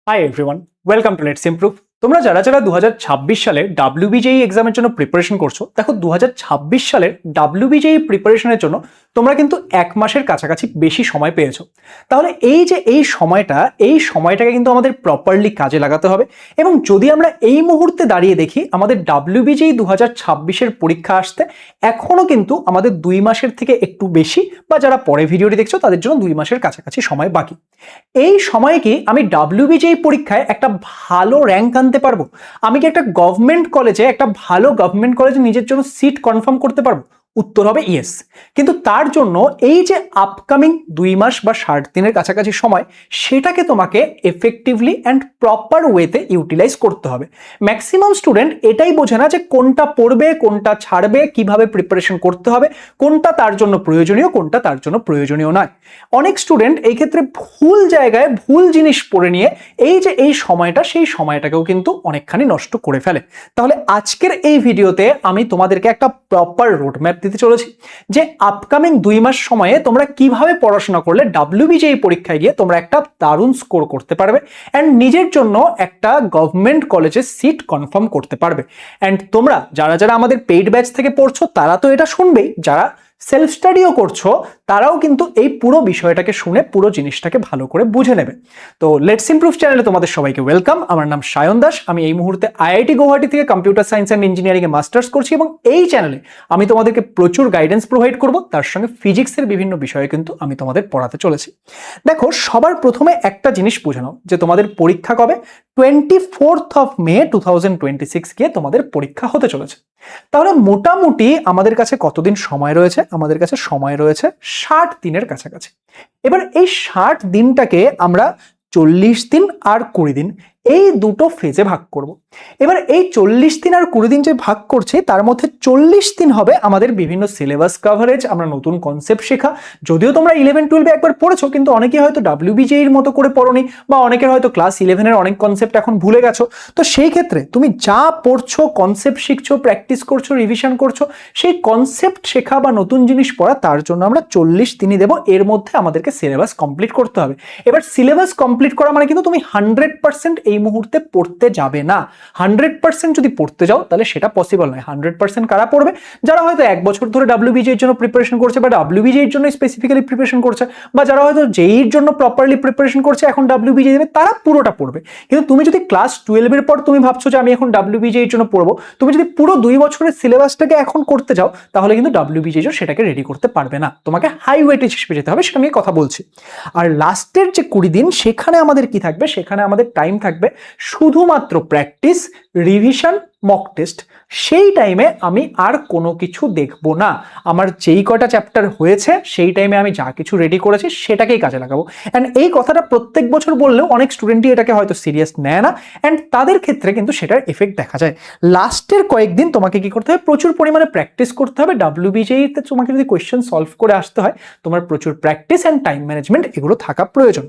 Hi everyone, welcome to let's improve. তোমরা যারা যারা 2026 সালে ডাব্লিউবিজেই এক্সামের জন্য প্রিপারেশন করছো, দেখো 2026 সালের ডাব্লিউবিজেই প্রিপারেশনের জন্য তোমরা কিন্তু 1 মাসের কাছাকাছি বেশি সময় পেয়েছো। তাহলে এই সময়টাকে কিন্তু আমাদের প্রপারলি কাজে লাগাতে হবে। এবং যদি আমরা এই মুহূর্তে দাঁড়িয়ে দেখি, আমাদের ডাব্লিউবিজেই 2026-এর পরীক্ষা আসতে এখনো কিন্তু আমাদের 2 মাসের থেকে একটু বেশি, বা যারা পরে ভিডিওটি দেখছো তাদের জন্য 2 মাসের কাছাকাছি সময় বাকি। এই সময়ে কি আমি ডাব্লিউবিজেই পরীক্ষায় একটা ভালো র্যাঙ্ক আনতে পারবো? আমি কি একটা ভালো গভর্নমেন্ট কলেজে নিজের জন্য সিট কনফার্ম করতে পারবো? উত্তর হবে ইয়েস। কিন্তু তার জন্য এই যে আপকামিং 2 মাস বা 60 দিনের কাছাকাছি সময়, সেটাকে তোমাকে এফেক্টিভলি অ্যান্ড প্রপার ওয়েতে ইউটিলাইজ করতে হবে। ম্যাক্সিমাম স্টুডেন্ট এটাই বোঝে না যে কোনটা পড়বে, কোনটা ছাড়বে, কিভাবে প্রিপারেশন করতে হবে, কোনটা তার জন্য প্রয়োজনীয়, কোনটা তার জন্য প্রয়োজনীয় নয়। অনেক স্টুডেন্ট এই ক্ষেত্রে ভুল জায়গায় ভুল জিনিস পড়ে নিয়ে এই সময়টাকেও কিন্তু অনেকখানি নষ্ট করে ফেলে। তাহলে আজকের এই ভিডিওতে আমি তোমাদেরকে একটা প্রপার রোডম্যাপ দিতে চলেছি যে আপকামিং 2 মাস সময়ে তোমরা কিভাবে পড়াশোনা করলে ডাব্লিউবিজেই পরীক্ষায় গিয়ে তোমরা একটা দারুণ স্কোর করতে পারবে অ্যান্ড নিজের জন্য একটা গভর্নমেন্ট কলেজে সিট কনফার্ম করতে পারবে। অ্যান্ড তোমরা যারা যারা আমাদের পেইড ব্যাচ থেকে পড়ছো তারা তো এটা শুনবেই, যারা সেলফ স্টাডিও করছো তারাও কিন্তু এই পুরো বিষয়টাকে শুনে পুরো জিনিসটাকে ভালো করে বুঝে নেবে। তো লেটস ইমপ্রুভ চ্যানেলে তোমাদের সবাইকে ওয়েলকাম। আমার নাম সায়ন দাস। আমি এই মুহূর্তে আইআইটি গুয়াহাটি থেকে computer science and engineering A masters করছি, এবং এই চ্যানেলে আমি তোমাদেরকে প্রচুর গাইডেন্স প্রোভাইড করব। তার সঙ্গে ফিজিক্সের বিভিন্ন বিষয়ে কিন্তু আমি তোমাদের পড়াতে চলেছি। দেখো, সবার প্রথমে একটা জিনিস বুঝে নাও যে তোমাদের পরীক্ষা কবে। 24 মে 2026 গিয়ে তোমাদের পরীক্ষা হতে চলেছে। তাহলে মোটামুটি আমাদের কাছে কতদিন সময় রয়েছে? আমাদের কাছে সময় রয়েছে 60 দিনের কাছাকাছি। এবার এই 60 দিনটাকে আমরা 40 দিন আর 20 দিন এই দুটো ফেজে ভাগ করব। এবার এই 40 দিন আর 20 দিন যে ভাগ করছি, তার মধ্যে 40 দিন হবে আমাদের বিভিন্ন সিলেবাস কভারেজ, আমরা নতুন কনসেপ্ট শেখা। যদিও তোমরা 11-12 একবার পড়েছো, কিন্তু অনেকে হয়তো ডাব্লিউবিজেই এর মতো করে পড়োনি, বা অনেকের হয়তো ক্লাস 11-এর অনেক কনসেপ্ট এখন ভুলে গেছো। তো সেই ক্ষেত্রে তুমি যা পড়ছো, কনসেপ্ট শিখছো, প্র্যাকটিস করছো, রিভিশন করছো, সেই কনসেপ্ট শেখা বা নতুন জিনিস পড়া, তার জন্য আমরা 40 দিনই দেবো। এর মধ্যে আমাদেরকে সিলেবাস কমপ্লিট করতে হবে। এবার সিলেবাস কমপ্লিট করা মানে কিন্তু তুমি 100% এই মুহূর্তে পড়তে যাবে না। 100% যদি পড়তে যাও তাহলে সেটা পসিবল নয়। 100% কারা পড়বে? যারা হয়তো 1 বছর ধরে ডাব্লিউবিজেই এর জন্য প্রিপারেশন করছে, বা ডাব্লিউবিজেই এর জন্য স্পেসিফিক্যালি প্রিপারেশন করছে, বা যারা হয়তো জেইই এর জন্য প্রপারলি প্রিপারেশন করছে, এখন ডাব্লিউবিজেই দেবে, তারা পুরোটা পড়বে। কিন্তু তুমি যদি ক্লাস 12 এর পর তুমি ভাবছো যে আমি এখন ডাব্লিউবিজেই এর জন্য পড়বো, তুমি যদি পুরো 2 বছরের সিলেবাসটাকে এখন করতে যাও, তাহলে কিন্তু ডাব্লিউবিজেই এর সেটাকে রেডি করতে পারবে না। তোমাকে হাই ওয়েটেজ হিসেবে যেতে হবে, সেটা নিয়ে কথা বলছি। আর লাস্টের যে 20 দিন, সেখানে আমাদের কি থাকবে? সেখানে আমাদের টাইম থাকবে শুধুমাত্র প্র্যাকটিস, রিভিশন, মক টেস্ট। সেই টাইমে আমি আর কোনো কিছু দেখব না। আমার যেই কটা চ্যাপ্টার হয়েছে সেই টাইমে আমি যা কিছু রেডি করেছি সেটাকেই কাজে লাগাবো। অ্যান্ড এই কথাটা প্রত্যেক বছর বললেও অনেক স্টুডেন্টই এটাকে হয়তো সিরিয়াস নেয় না, অ্যান্ড তাদের ক্ষেত্রে কিন্তু সেটার এফেক্ট দেখা যায়। লাস্টের কয়েকদিন তোমাকে কি করতে হবে? প্রচুর পরিমাণে প্র্যাকটিস করতে হবে। ডাব্লিউবিজেইতে তোমাকে যদি কোয়েশ্চেন সলভ করে আসতে হয়, তোমার প্রচুর প্র্যাকটিস অ্যান্ড টাইম ম্যানেজমেন্ট এগুলো থাকা প্রয়োজন।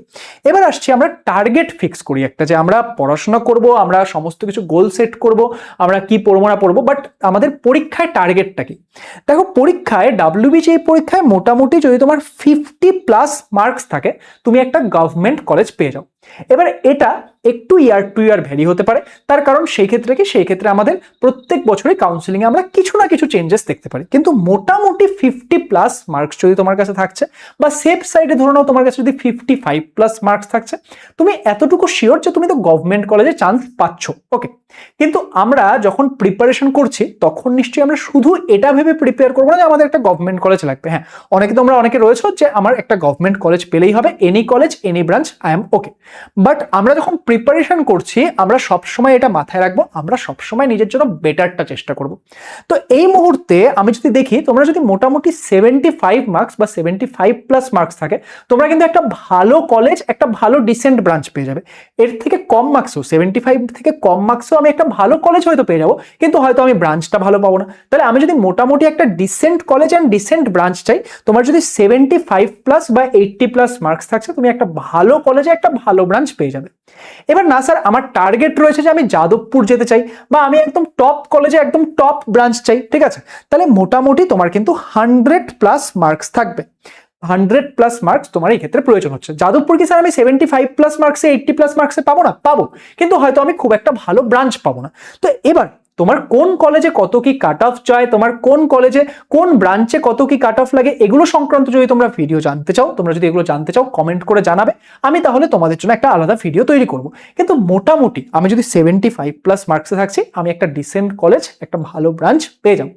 এবার আসছি, আমরা টার্গেট ফিক্স করি একটা, যে আমরা পড়াশোনা করব, আমরা সমস্ত কিছু গোল সেট করব, আমরা কি পড়বো না পড়বো, বাট আমাদের পরীক্ষায় টার্গেটটা কি? দেখো, পরীক্ষায় ডাব্লিউবিজেই পরীক্ষায় মোটামুটি যদি তোমার 50+ মার্কস থাকে, তুমি একটা গভর্নমেন্ট কলেজ পেয়ে যাও। এবার এটা একটু ইয়ার টু ইয়ার ভ্যারি হতে পারে। তার কারণ সেই ক্ষেত্রে আমাদের প্রত্যেক বছরই কাউন্সিলিং এ আমরা কিছু না কিছু চেঞ্জেস দেখতে পারি। কিন্তু মোটামুটি 50+ মার্কস যদি তোমার কাছে থাকছে, বা সেফ সাইডে ধরে নাও তোমার কাছে যদি 55+ মার্কস থাকছে, তুমি এতটুকু শিওর যে তুমি তো গভর্নমেন্ট কলেজে চান্স পাচ্ছ। ওকে, কিন্তু আমরা যখন প্রিপারেশন করছি তখন নিশ্চয়ই আমরা শুধু এটা ভেবে প্রিপেয়ার করবো না যে আমাদের একটা গভর্নমেন্ট কলেজ লাগবে। হ্যাঁ, অনেকে রয়েছে যে আমার একটা গভর্নমেন্ট কলেজ পেলেই হবে, any college, any branch, I am okay. But আমরা যখন প্রিপারেশন করছি, আমরা সবসময় এটা মাথায় রাখবো, আমরা সবসময় নিজের জন্য বেটারটা চেষ্টা করব। তো এই মুহূর্তে আমি যদি দেখি, তোমরা যদি মোটামুটি 75 মার্কস বা 75+ মার্কস থাকে, তোমরা কিন্তু একটা ভালো কলেজ, একটা ভালো ডিসেন্ট ব্রাঞ্চ পেয়ে যাবে। এর থেকে কম মার্কসও, 75 থেকে কম মার্কসও আমি একটা ভালো কলেজ হয়তো পেয়ে যাবো, কিন্তু হয়তো আমি ব্রাঞ্চটা ভালো পাবো না। তাহলে আমি যদি মোটামুটি একটা decent college and decent branch চাই, তোমার যদি 75+ বা 80+ মার্কস থাকছে, তুমি একটা ভালো কলেজে একটা ভালো ব্রাঞ্চ পেয়ে যাবে। এবার না স্যার, আমার টার্গেট রয়েছে যে আমি যাদবপুর যেতে চাই, বা আমি একদম টপ কলেজে একদম টপ ব্রাঞ্চ চাই, ঠিক আছে, তাহলে মোটামুটি তোমার কিন্তু 100+ মার্কস থাকবে। 100+ মার্কস তোমার এই ক্ষেত্রে প্রয়োজন হচ্ছে। যাদবপুর কি স্যার আমি 75+ মার্কসে 80+ মার্কসে পাবো না? পাবো, কিন্তু হয়তো আমি খুব একটা ভালো ব্রাঞ্চ পাবো না। তো এবার তোমার কোন কলেজে কত কি কাট অফ চায়, তোমার কোন কলেজে কোন ব্রাঞ্চে কত কি কাট অফ লাগে, এগুলো সংক্রান্ত যদি তোমরা ভিডিও জানতে চাও, তোমরা যদি এগুলো জানতে চাও কমেন্ট করে জানাবে, আমি তাহলে তোমাদের জন্য একটা আলাদা ভিডিও তৈরি করব। কিন্তু মোটামুটি আমি যদি 75+ মার্কসে থাকছি, আমি একটা ডিসেন্ট কলেজ, একটা ভালো ব্রাঞ্চ পেয়ে যাবো।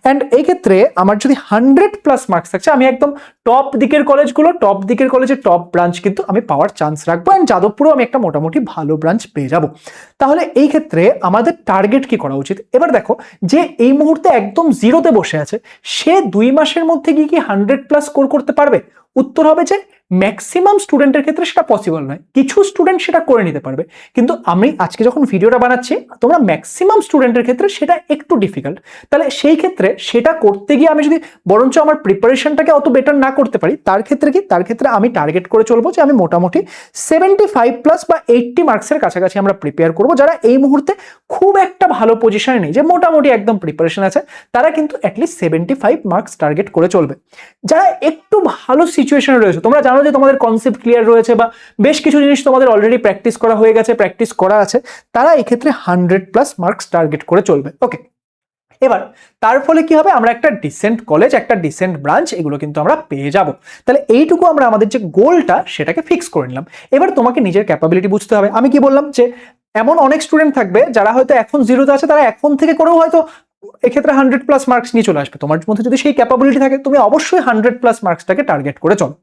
অ্যান্ড এই ক্ষেত্রে আমার যদি 100+ মার্কস থাকছে, আমি একদম টপ দিকের কলেজগুলো, টপ দিকের কলেজের টপ ব্রাঞ্চ কিন্তু আমি পাওয়ার চান্স রাখবো। অ্যান্ড যাদবপুরেও আমি একটা মোটামুটি ভালো ব্রাঞ্চ পেয়ে যাব। তাহলে এই ক্ষেত্রে আমাদের টার্গেট কি করা উচিত? এবার দেখো, যে এই মুহূর্তে একদম জিরোতে বসে আছে, সে 2 মাসের মধ্যে গিয়ে কি 100+ স্কোর করতে পারবে? উত্তর হবে যে ম্যাক্সিমাম স্টুডেন্টের ক্ষেত্রে সেটা পসিবল নয়, কিছু স্টুডেন্ট সেটা করে নিতে পারবে। কিন্তু আমি আজকে যখন ভিডিওটা বানাচ্ছি, তোমরা ম্যাক্সিমাম স্টুডেন্টের ক্ষেত্রে সেটা একটু ডিফিকাল্ট। তাহলে সেই ক্ষেত্রে সেটা করতে গিয়ে আমি যদি বরঞ্চ আমার প্রিপারেশনটাকে অত বেটার না করতে পারি, তার ক্ষেত্রে কি, তার ক্ষেত্রে আমি টার্গেট করে চলবো যে আমি মোটামুটি 75+ বা 80 মার্কসের কাছাকাছি আমরা প্রিপেয়ার করবো। যারা এই মুহূর্তে খুব একটা ভালো পজিশনে নেই, যে মোটামুটি একদম প্রিপারেশন আছে, তারা কিন্তু অ্যাটলিস্ট 75 মার্কস টার্গেট করে চলবে। যারা একটু ভালো সিচুয়েশনে রয়েছে, তোমরা জানো যে তোমাদের কনসেপ্ট ক্লিয়ার রয়েছে বা বেশ কিছু জিনিস তোমাদের অলরেডি প্র্যাকটিস করা হয়ে গেছে, প্র্যাকটিস করা আছে, তারা এই ক্ষেত্রে 100+ মার্কস টার্গেট করে চলবে। ওকে, এবার তার ফলে কি হবে, আমরা একটা ডিসেন্ট কলেজ, একটা ডিসেন্ট ব্রাঞ্চ, এগুলো কিন্তু আমরা পেয়ে যাব। তাহলে এইটুকু আমরা আমাদের যে গোলটা সেটাকে ফিক্স করে নিলাম। এবার তোমাকে নিজের ক্যাপাবিলিটি বুঝতে হবে। আমি কি বললাম যে এমন অনেক স্টুডেন্ট থাকবে যারা হয়তো এখন জিরোতে আছে, তারা এখন থেকে করেও হয়তো এক্ষেত্রে 100+ মার্কস নিয়ে চলে আসবে। তোমার মধ্যে যদি সেই ক্যাপাবিলিটি থাকে, তুমি অবশ্যই 100+ মার্কসটাকে টার্গেট করে চলো।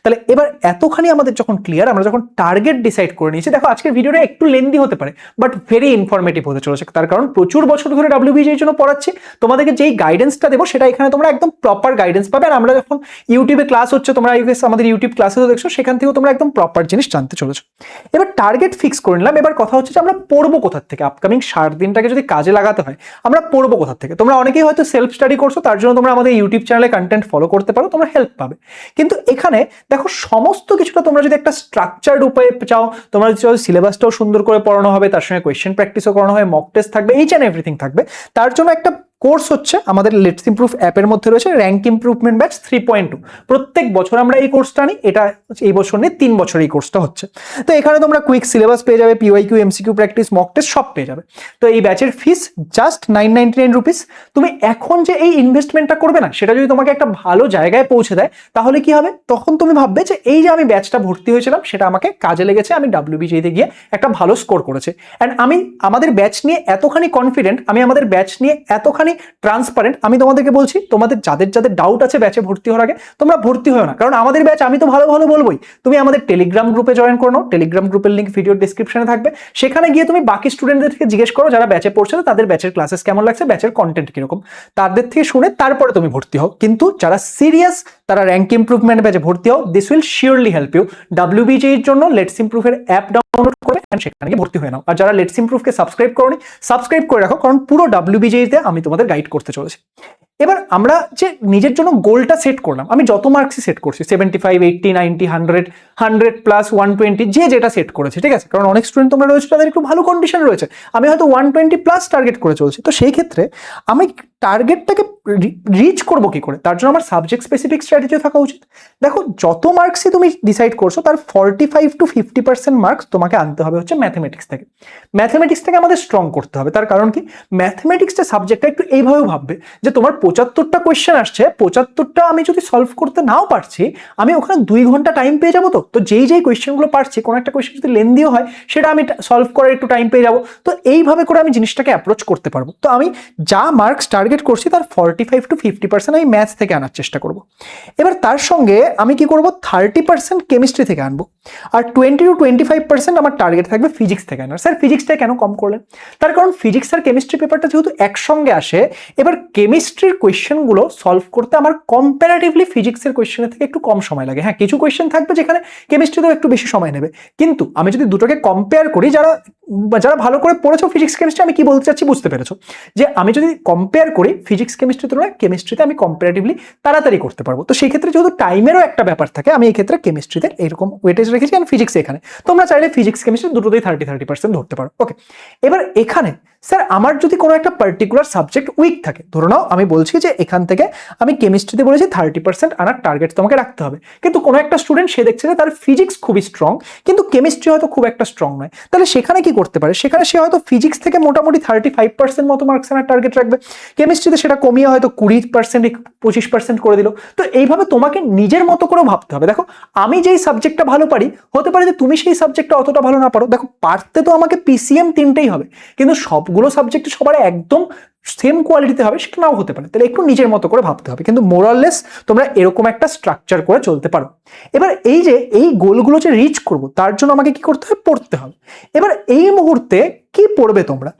তাহলে এবার এতখানি আমাদের যখন ক্লিয়ার, আমরা যখন টার্গেট ডিসাইড করে নিয়েছি, দেখো আজকের ভিডিওটা একটু লেন্দি হতে পারে, বাট ভেরি ইনফরমেটিভ হতে চলেছে। তার কারণ প্রচুর বছর ধরে WBJER জন্য পড়াচ্ছি, তোমাদেরকে যেই গাইডেন্সটা দেবো সেটা এখানে তোমরা একদম প্রপার গাইডেন্স পাবে। আর আমরা যখন ইউটিউবে ক্লাস হচ্ছে, তোমরা আমাদের ইউটিউব ক্লাসেও দেখছো, সেখান থেকেও তোমরা একদম প্রপার জিনিস জানতে চলেছো। এবার টার্গেট ফিক্স করে নিলাম। এবার কথা হচ্ছে যে আমরা পড়বো কোথা থেকে, আপকামিং 7 দিনটাকে যদি কাজে লাগাতে হয়, আমরা পড়বো কোথা থেকে। তোমরা অনেকেই হয়তো সেলফ স্টাডি করছো, তার জন্য তোমরা আমাদের ইউটিউব চ্যানেলে কন্টেন্ট ফলো করতে পারো, তোমরা হেল্প পাবে। কিন্তু এখানে দেখো, সমস্ত কিছুটা তোমরা যদি একটা স্ট্রাকচার্ড উপায়ে চাও, তোমরা যদি সিলেবাসটাও সুন্দর করে পড়ানো হবে, তার সঙ্গে কোয়েশ্চেন প্র্যাকটিসও করানো হয়, মক টেস্ট থাকবে, ইচ অ্যান্ড এভরিথিং থাকবে, তার জন্য একটা কোর্স হচ্ছে আমাদের লেটস ইমপ্রুভ অ্যাপের মধ্যে রয়েছে র্যাঙ্ক ইমপ্রুভমেন্ট ব্যাচ 3.2। প্রত্যেক বছর আমরা এই কোর্সটা আনি, এটা এই বছর নিয়ে 3 বছর এই কোর্সটা হচ্ছে। তো এখানে তোমরা কুইক সিলেবাস পেয়ে যাবে, PYQ MCQ practice, mock test সব পেয়ে যাবে। তো এই ব্যাচের ফিস জাস্ট 999 রুপিস। তুমি এখন যে এই ইনভেস্টমেন্টটা করবে না, সেটা যদি তোমাকে একটা ভালো জায়গায় পৌঁছে দেয়, তাহলে কি হবে, তখন তুমি ভাববে যে এই যে আমি ব্যাচটা ভর্তি হয়েছিলাম, সেটা আমাকে কাজে লেগেছে, আমি WBJER গিয়ে একটা ভালো স্কোর করেছে। অ্যান্ড আমি আমাদের ব্যাচ নিয়ে এতখানি কনফিডেন্ট, আমি আমাদের ব্যাচ নিয়ে এতখানি ট্রান্সপারেন্ট, আমি তোমাদেরকে বলছি, তোমাদের যাদের যাদের ডাউট আছে ব্যাচে ভর্তি হওয়ার আগে, তোমরা ভর্তি হও না। কারণ আমাদের ব্যাচ আমি তো ভালো ভালো বলবোই, তুমি আমাদের টেলিগ্রাম গ্রুপে জয়েন করো নাও। টেলিগ্রাম গ্রুপের লিঙ্ক ভিডিওর ডেসক্রিপশনে থাকবে, সেখানে গিয়ে তুমি বাকি স্টুডেন্টদের থেকে জিজ্ঞেস করো যারা ব্যাচে পড়ছে, তাদের ব্যাচের ক্লাসেস কেমন লাগছে, ব্যাচের কন্টেন্ট কিরকম, তাদের থেকে শুনে তারপরে তুমি ভর্তি হও। কিন্তু যারা সিরিয়াস, তারা র্যাঙ্ক ইমপ্রুভমেন্ট ব্যাচে ভর্তি হও। This will surely help you. WBJER জন্য লেটস ইমপ্রুভের অ্যাপ ডাউনলোড করে সেখানে গিয়ে ভর্তি হয়ে নাও। আর যারা লেটস ইমপ্রুভকে সাবস্ক্রাইব করোনি, সাবস্ক্রাইব করে রাখো, কারণ পুরো WBJER-তে আমি তোমাদের গাইড করতে চলেছি। এবার আমরা যে নিজের জন্য গোলটা সেট করলাম, আমি যত মার্কসই সেট করছি, 75, 80, 90, 100, 100+, 120, যে যেটা সেট করেছে, ঠিক আছে। কারণ অনেক স্টুডেন্ট তোমরা রয়েছে তাদের একটু ভালো কন্ডিশন রয়েছে, আমি হয়তো 120+ টার্গেট করে চলছি। তো সেই ক্ষেত্রে আমি টার্গেটটাকে রিচ করবো কি করে, তার জন্য আমার সাবজেক্ট স্পেসিফিক স্ট্র্যাটেজি থাকা উচিত। দেখো, যত মার্কসই তুমি ডিসাইড করছো, তার 45 to 50% মার্কস তোমাকে আনতে হবে হচ্ছে ম্যাথমেটিক্স থেকে। ম্যাথমেটিক্সটাকে আমাদের স্ট্রং করতে হবে। তার কারণ কি, ম্যাথমেটিক্সটা সাবজেক্টটা একটু এইভাবেও ভাববে যে তোমার 75টা কোয়েশ্চেন আসছে, 75টা আমি যদি সলভ করতে নাও পারছি, আমি ওখানে 2 ঘন্টা টাইম পেয়ে যাবো। তো যেই কোয়েশ্চেনগুলো পারছি, কোনো একটা কোয়েশ্চেন যদি লেন্দিও হয়, সেটা আমি সলভ করার একটু টাইম পেয়ে যাবো। তো এইভাবে করে আমি জিনিসটাকে অ্যাপ্রোচ করতে পারবো। তো আমি যা মার্কস টার্গেট করছি, তার 45 to 50% আমি ম্যাথস থেকে আনার চেষ্টা করব। এবার তার সঙ্গে আমি কি করব, 30% কেমিস্ট্রি থেকে আনবো, আর 20 to 25% আমার টার্গেট থাকবে ফিজিক্স থেকে আনার। স্যার ফিজিক্সটা কেন কম করলেন? তার কারণ ফিজিক্স আর কেমিস্ট্রি পেপারটা যেহেতু একসঙ্গে আসে, এবার কেমিস্ট্রির কোয়েশ্চেনগুলো সলভ করতে আমার কম্পারেটিভলি ফিজিক্সের কোয়েশ্চেনের থেকে একটু কম সময় লাগে। হ্যাঁ, কিছু কোয়েশ্চেন থাকবে যেখানে কেমিস্ট্রিতেও একটু বেশি সময় নেবে, কিন্তু আমি যদি দুটোকে কম্পেয়ার করি, যারা ভালো করে পড়েছো ফিজিক্স কেমিস্ট্রি, আমি কি বলতে চাচ্ছি বুঝতে পেরেছো, যে আমি যদি কম্পেয়ার করি ফিজিক্স কেমিস্ট্রির তুলনায় কেমিস্ট্রিতে আমি কম্পারেটিভলি তাড়াতাড়ি করতে পারবো। তো সেই ক্ষেত্রে যেহেতু টাইমেরও একটা ব্যাপার থাকে, আমি এই ক্ষেত্রে কেমিস্ট্রিতে এরকম ওয়েটেজ রেখেছি, আর ফিজিক্স এখানে। তোমরা চাইলে ফিজিক্স কেমিস্ট্রি দুটোতেই 30% ধরতে পারো। ওকে, এবার এখানে স্যার আমার যদি কোনো একটা পার্টিকুলার সাবজেক্ট উইক থাকে, ধরো নাও আমি বলছি যে এখান থেকে আমি কেমিস্ট্রিতে বলেছি 30% আনার টার্গেট তোমাকে রাখতে হবে, কিন্তু কোনো একটা স্টুডেন্ট সে দেখছে যে তার ফিজিক্স খুবই স্ট্রং কিন্তু কেমিস্ট্রি হয়তো খুব একটা স্ট্রং নয়, তাহলে সেখানে কি করতে পারে, সেখানে সে হয়তো ফিজিক্স থেকে মোটামুটি 35% মতো মার্কস আনার টার্গেট রাখবে, কেমিস্ট্রিতে সেটা কমিয়ে হয়তো 20% 25% করে দিল। তো এইভাবে তোমাকে নিজের মতো করেও ভাবতে হবে। দেখো আমি যেই সাবজেক্টটা ভালো পারি, হতে পারে যে তুমি সেই সাবজেক্টটা অতটা ভালো না পারো। দেখো পারতে তো আমাকে পিসিএম তিনটেই হবে, কিন্তু সবগুলো সাবজেক্টে সবার একদম সেম কোয়ালিটিতে হবে সেটা নাও হতে পারে, তাহলে একটু নিজের মতো করে ভাবতে হবে, কিন্তু মোরাললেস তোমরা এরকম একটা স্ট্রাকচার করে চলতে পারো। এবার এই যে এই গোলগুলো যে রিচ করব তার জন্য আমাকে কি করতে হবে, পড়তে হবে। এবার এই মুহূর্তে কি পড়বে তোমরা,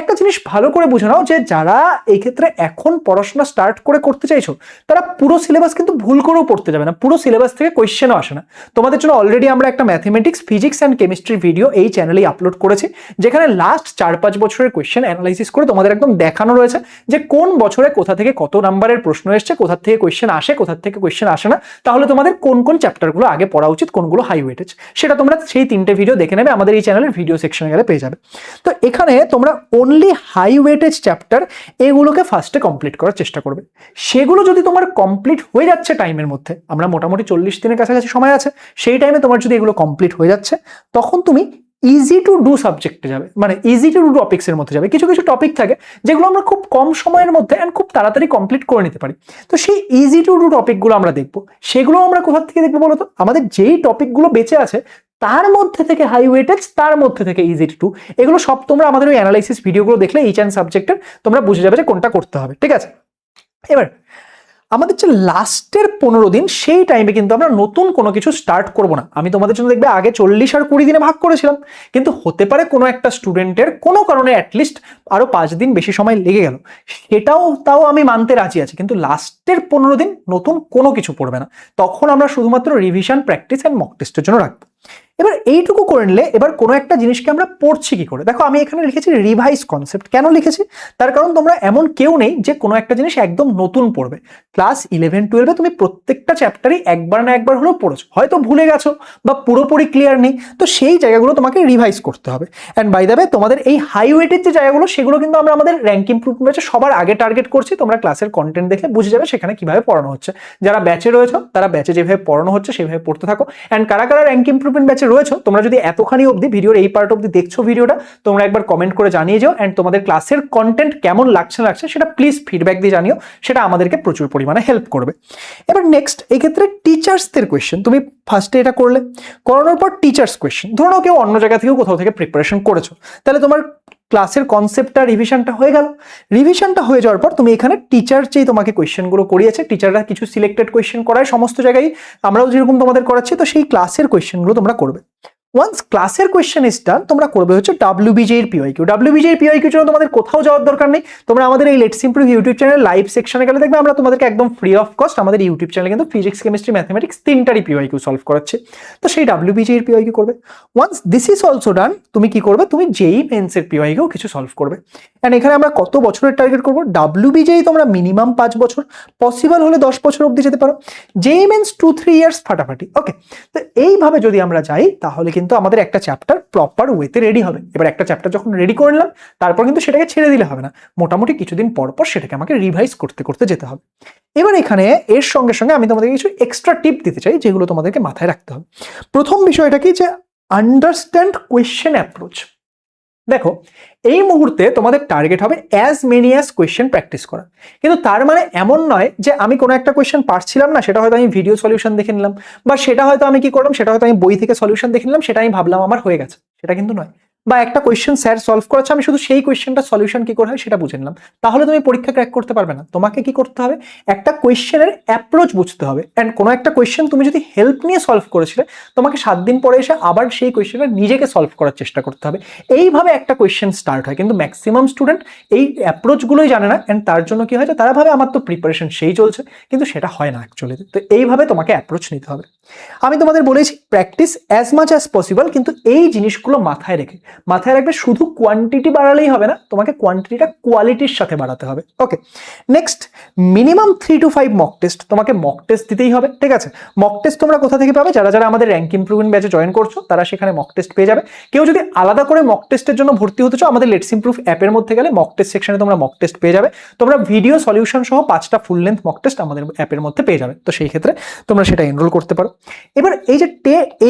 একটা জিনিস ভালো করে বুঝে নাও যে যারা এই ক্ষেত্রে এখন পড়াশোনা স্টার্ট করে করতে চাইছো তারা পুরো সিলেবাস কিন্তু ভুল করেও পড়তে যাবে না, পুরো সিলেবাস থেকে কোয়েশ্চেনও আসে না। তোমাদের জন্য অলরেডি আমরা একটা mathematics, physics and chemistry video এই চ্যানেলেই আপলোড করেছি, যেখানে লাস্ট 4-5 বছরের কোয়েশ্চেন অ্যানালাইসিস করে তোমাদের একদম দেখানো রয়েছে যে কোন বছরে কোথা থেকে কত নাম্বারের প্রশ্ন এসছে, কোথা থেকে কোয়েশ্চেন আসে, কোথা থেকে কোয়েশ্চেন আসে না, তাহলে তোমাদের কোন কোন চ্যাপ্টারগুলো আগে পড়া উচিত, কোনগুলো হাই ওয়েটেজ, সেটা তোমরা সেই 3টে ভিডিও দেখে নেবে, আমাদের এই চ্যানেলের ভিডিও সেকশনে গেলে পেয়ে যাবে। তো এখানে তোমরা অনলি হাই ওয়েটেজ চ্যাপ্টার এগুলোকে ফার্স্টে কমপ্লিট করার চেষ্টা করবে। সেগুলো যদি তোমার কমপ্লিট হয়ে যাচ্ছে টাইমের মধ্যে, আমরা মোটামুটি 40 দিনের কাছাকাছি সময় আছে, সেই টাইমে তোমার যদি এগুলো কমপ্লিট হয়ে যাচ্ছে, তখন তুমি ইজি টু ডু সাবজেক্টে যাবে, মানে ইজি টু ডু টপিক্সের মধ্যে যাবে। কিছু কিছু টপিক থাকে যেগুলো আমরা খুব কম সময়ের মধ্যে অ্যান্ড খুব তাড়াতাড়ি কমপ্লিট করে নিতে পারি, তো সেই ইজি টু ডু টপিকগুলো আমরা দেখবো। সেগুলো আমরা কোথা থেকে দেখবো বলতো, আমাদের যেই টপিকগুলো বেঁচে আছে তার মধ্যে থেকে হাই ওয়েটেজ, তার মধ্যে থেকে ইজি টু, এগুলো সব তোমরা আমাদের ওই অ্যানালাইসিস ভিডিওগুলো দেখলে ইচ অ্যান্ড সাবজেক্টের তোমরা বুঝে যাবে যে কোনটা করতে হবে, ঠিক আছে। এবার আমাদের যে লাস্টের 15 দিন সেই টাইমে কিন্তু আমরা নতুন কোনো কিছু স্টার্ট করব না। আমি তোমাদের জন্য দেখবে আগে 40 আর 20 দিনে ভাগ করেছিলাম, কিন্তু হতে পারে কোনো একটা স্টুডেন্টের কোনো কারণে অ্যাটলিস্ট আরো 5 দিন বেশি সময় লেগে গেল, সেটাও তাও আমি মানতে রাজি আছি, কিন্তু লাস্টের 15 দিন নতুন কোনো কিছু পড়বে না, তখন আমরা শুধুমাত্র রিভিশন, প্র্যাকটিস অ্যান্ড মক টেস্টের জন্য রাখবো। এবার এইটুকু করে নিলে এবার কোনো একটা জিনিসকে আমরা পড়ছি কি করে, দেখো আমি এখানে লিখেছি রিভাইজ কনসেপ্ট। কেন লিখেছি, তার কারণ তোমরা এমন কেউ নেই যে কোনো একটা জিনিস একদম নতুন পড়বে। ক্লাস 11-12 তুমি প্রত্যেকটা চ্যাপ্টারই একবার না একবার হলেও পড়েছো, হয়তো ভুলে গেছো বা পুরোপুরি ক্লিয়ার নেই, তো সেই জায়গাগুলো তোমাকে রিভাইজ করতে হবে। অ্যান্ড বাই দ্য ওয়ে তোমাদের এই হাই ওয়েটের যে জায়গাগুলো সেগুলো কিন্তু আমরা আমাদের র্যাঙ্ক ইমপ্রুভমেন্ট ব্যাচে সবার আগে টার্গেট করছি, তোমরা ক্লাসের কন্টেন্ট দেখে বুঝে যাবে সেখানে কিভাবে পড়ানো হচ্ছে। যারা ব্যাচে রয়েছে তারা ব্যাচে যেভাবে পড়ানো হচ্ছে সেভাবে পড়তে থাকো। অ্যান্ড কারা কারা র্যাঙ্ক ইমপ্রুভমেন্ট ব্যাচে রয়েছে, তোমরা যদি এতখানি অবধি ভিডিওর এই পার্ট অবধি দেখছো ভিডিওটা, তোমরা একবার কমেন্ট করে জানিয়ে যাও। অ্যান্ড তোমাদের ক্লাসের কন্টেন্ট কেমন লাগছে সেটা প্লিজ ফিডব্যাক দিয়ে জানিও, সেটা আমাদেরকে প্রচুর পরিমাণে হেল্প করবে। এবার নেক্সট এই ক্ষেত্রে টিচার্সদের কোয়েশ্চেন, তুমি ফার্স্টে এটা করলে, করানোর পর টিচার্স কোয়েশ্চেন, ধরো কেউ অন্য জায়গা থেকেও কোথাও থেকে প্রিপারেশন করেছো, তাহলে তোমার ক্লাসের কনসেপ্টটা রিভিশনটা হয়ে গেল। রিভিশনটা হয়ে যাওয়ার পর তুমি এখানে টিচার যেই তোমাকে কোয়েশ্চেনগুলো করিয়েছে, টিচাররা কিছু সিলেক্টেড কোয়েশ্চেন করায় সমস্ত জায়গায়, আমরাও যেরকম তোমাদের করাচ্ছি, তো সেই ক্লাসের কোয়েশ্চেনগুলো তোমরা করবে। ওয়ান্স ক্লাসের কোয়েশ্চেন ইজ ডান, তোমরা করবে হচ্ছে WBJ এর পিওয়াইকিউ। WBJ এর পিওয়াইকিউ জন্য তোমাদের কোথাও যাওয়ার দরকার নেই, তোমরা আমাদের এই let's improve YouTube channel live সেকশনে গেলে দেখবে আমরা তোমাদেরকে একদম ফ্রি অফ কস্ট আমাদের ইউটিউব চ্যানেলে কিন্তু ফিজিক্স, কেমিস্ট্রি, ম্যাথমেটিক্স তিনটারই পিওয়াইকিউ সলভ করাচ্ছে, তো সেই WBJ এর পিওয়াইকিউ করবে। Once this is also done, তুমি কি করবে, তুমি JEE মেন্স এর পিওয়াইকিউ কিছু সলভ করবে। এন্ড এখানে আমরা কত বছরের টার্গেট করবো, WBJ তোমরা মিনিমাম 5 বছর, পসিবল হলে 10 বছর অবধি যেতে পারো, JEE মেন্স 2-3 ইয়ার্স ফাটাফাটি। ওকে, তো এইভাবে যদি আমরা যাই তাহলে কিন্তু আমাদের একটা চ্যাপ্টার প্রপার ওয়েতে রেডি হবে। এবার একটা চ্যাপ্টার যখন রেডি করে নিলাম, তারপর কিন্তু সেটাকে ছেড়ে দিলে হবে না, মোটামুটি কিছুদিন পর পর সেটাকে আমাকে রিভাইজ করতে করতে যেতে হবে। এবার এখানে এর সঙ্গে সঙ্গে আমি তোমাদেরকে কিছু এক্সট্রা টিপ দিতে চাই যেগুলো তোমাদেরকে মাথায় রাখতে হবে। প্রথম বিষয়টা কি, যে আন্ডারস্ট্যান্ড কোয়েশ্চেন অ্যাপ্রোচ। দেখো এই মুহূর্তে তোমাদের টার্গেট হবে as many as question practice করা, কিন্তু তার মানে এমন নয় যে আমি কোনো একটা কোয়েশ্চেন পারছিলাম না, সেটা হয়তো আমি ভিডিও সলিউশন দেখে নিলাম, বা সেটা হয়তো আমি কি করলাম, সেটা হয়তো আমি বই থেকে সলিউশন দেখে নিলাম, সেটা আমি ভাবলাম আমার হয়ে গেছে, সেটা কিন্তু নয়। বা একটা কোয়েশ্চেন স্যার সলভ করেছে, আমি শুধু সেই কোয়েশ্চেনটা সলিউশন কি করে হয় সেটা বুঝে নিলাম, তাহলে তুমি পরীক্ষা ক্র্যাক করতে পারবে না। তোমাকে কি করতে হবে, একটা কোয়েশ্চেনের অ্যাপ্রোচ বুঝতে হবে। অ্যান্ড কোনো একটা কোয়েশ্চেন তুমি যদি হেল্প নিয়ে সলভ করেছিলে, তোমাকে 7 দিন পরে এসে আবার সেই কোয়েশ্চেনটা নিজেকে সলভ করার চেষ্টা করতে হবে। এইভাবে একটা কোয়েশ্চেন স্টার্ট হয়, কিন্তু ম্যাক্সিমাম স্টুডেন্ট এই অ্যাপ্রোচগুলোই জানে না। অ্যান্ড তার জন্য কি হয়, তারা ভাবে আমার তো প্রিপারেশন সেই চলছে, কিন্তু সেটা হয় না অ্যাকচুয়ালি। তো এইভাবে তোমাকে অ্যাপ্রোচ নিতে হবে। আমি তোমাদের বলেছি practice as much as possible, কিন্তু এই জিনিসগুলো মাথায় রেখে মাথায় রাখবে শুধু কোয়ান্টিটি বাড়ালেই হবে না, তোমাকে কোয়ান্টিটিটা কোয়ালিটির সাথে বাড়াতে হবে। Okay, next, minimum 3 to 5 mock test, তোমাকে মক টেস্ট দিতেই হবে, ঠিক আছে। মক টেস্ট তোমরা কোথা থেকে পাবে? যারা যারা আমাদের র্যাঙ্ক ইমপ্রুভমেন্ট ব্যাচে জয়েন করছো তারা সেখানে মক টেস্ট পেয়ে যাবে। কেউ যদি আলাদা করে মক টেস্টের জন্য ভর্তি হতে চাও, আমাদের লেটস ইমপ্রুভ অ্যাপের মধ্যে গেলে মক টেস্ট সেকশনে তোমরা মক টেস্ট পেয়ে যাবে। তোমরা ভিডিও সলিউশন সহ 5টা ফুল লেন্থ মক টেস্ট আমাদের অ্যাপের মধ্যে পেয়ে যাবে, তো সেই ক্ষেত্রে তোমরা সেটা এনরোল করতে পারো। এবার এই যে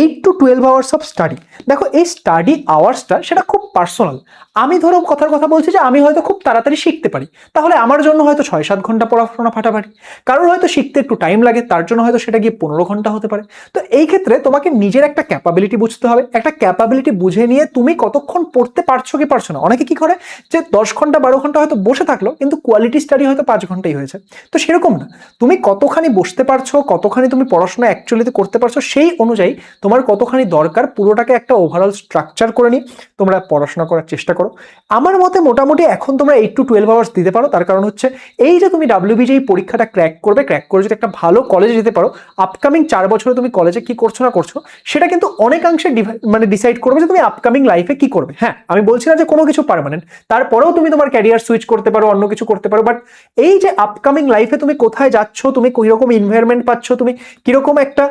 8 to 12 আওয়ার্স অফ স্টাডি, দেখো এই স্টাডি আওয়ার্সটা সেটা খুব পার্সোনাল। আমি ধরো কথার কথা বলছি যে আমি হয়তো খুব তাড়াতাড়ি শিখতে পারি, তাহলে আমার জন্য হয়তো 6-7 ঘন্টা পড়াশোনা ফাটাফাটি। কারোর হয়তো শিখতে একটু টাইম লাগে, তার জন্য হয়তো সেটা গিয়ে 15 ঘন্টা হতে পারে। তো এই ক্ষেত্রে তোমাকে নিজের একটা ক্যাপাবিলিটি বুঝতে হবে। একটা ক্যাপাবিলিটি বুঝে নিয়ে তুমি কতক্ষণ পড়তে পারছো কি পারছো না। অনেকে কি করে যে 10 ঘন্টা 12 ঘন্টা হয়তো বসে থাকলো, কিন্তু কোয়ালিটি স্টাডি হয়তো 5 ঘন্টাই হয়েছে। তো সেরকম না, তুমি কতখানি বসতে পারছো, কতখানি তুমি পড়াশোনা অ্যাকচুয়ালিতে করতে পারছো, সেই অনুযায়ী তোমার কতখানি দরকার পুরোটাকে একটা ওভারঅল স্ট্রাকচার করে নিয়ে তোমরা পড়াশোনা করার চেষ্টা করো। আমার মতে মোটামুটি এখন তোমরা 8 to 12 আওয়ার্স দিতে পারো। তার কারণ হচ্ছে এই যে তুমি WBJEE পরীক্ষাটা ক্র্যাক করবে, ক্র্যাক করে যদি একটা ভালো কলেজে যেতে পারো, আপকামিং 4 বছরে তুমি কলেজে কি করছো না করছো সেটা কিন্তু অনেকাংশে ডিসাইড করবে যে তুমি আপকামিং লাইফে কি করবে। হ্যাঁ, আমি বলছি না যে কোনো কিছু পার্মানেন্ট, তারপরেও তুমি তোমার ক্যারিয়ার সুইচ করতে পারো, অন্য কিছু করতে পারো, বাট এই যে আপকামিং লাইফে তুমি কোথায় যাচ্ছ, তুমি কিরকম এনভায়রনমেন্ট পাচ্ছ, তুমি কিরকম একটা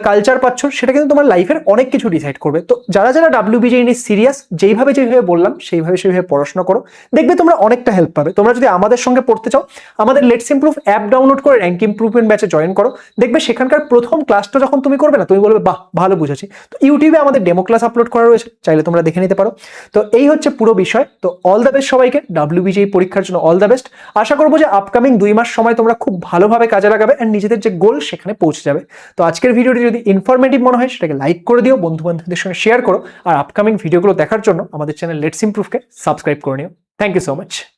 কালচার পাচ্ছ, সেটা কিন্তু তোমার লাইফের অনেক কিছু ডিসাইড করবে। তো যারা যারা WBJEE নিয়ে সিরিয়াস, যেভাবে বললাম সেইভাবে পড়াশোনা করো, দেখবে তোমরা অনেকটা হেল্প পাবে। তোমরা যদি আমাদের সঙ্গে পড়তে চাও, আমাদের লেটস ইমপ্রুভ অ্যাপ ডাউনলোড করে র্যাঙ্ক ইমপ্রুভমেন্ট ব্যাচে জয়েন করো। দেখবে সেখানকার প্রথম ক্লাসটা যখন তুমি করবে না, তুমি বলবে বাহ ভালো বুঝেছি। তো ইউটিউবে আমাদের ডেমো ক্লাস আপলোড করা রয়েছে, চাইলে তোমরা দেখে নিতে পারো। তো এই হচ্ছে পুরো বিষয়। তো অল দ্য বেস্ট সবাইকে, WBJEE পরীক্ষার জন্য অল দ্য বেস্ট। আশা করবো যে আপকামিং 2 মাস সময় তোমরা খুব ভালোভাবে কাজে লাগাবে এন্ড নিজেদের যে গোল সেখানে পৌঁছে যাবে। তো আজকের ভিডিওটি যদি ইনফরমেটিভ মনে হয় সেটাকে লাইক করে দিও, বন্ধু বান্ধবদের সঙ্গে শেয়ার করো, আর আপকামিং ভিডিওগুলো দেখার জন্য আমাদের চ্যানেল লেটস ইমপ্রুভকে সাবস্ক্রাইব করে নিও। Thank you so much.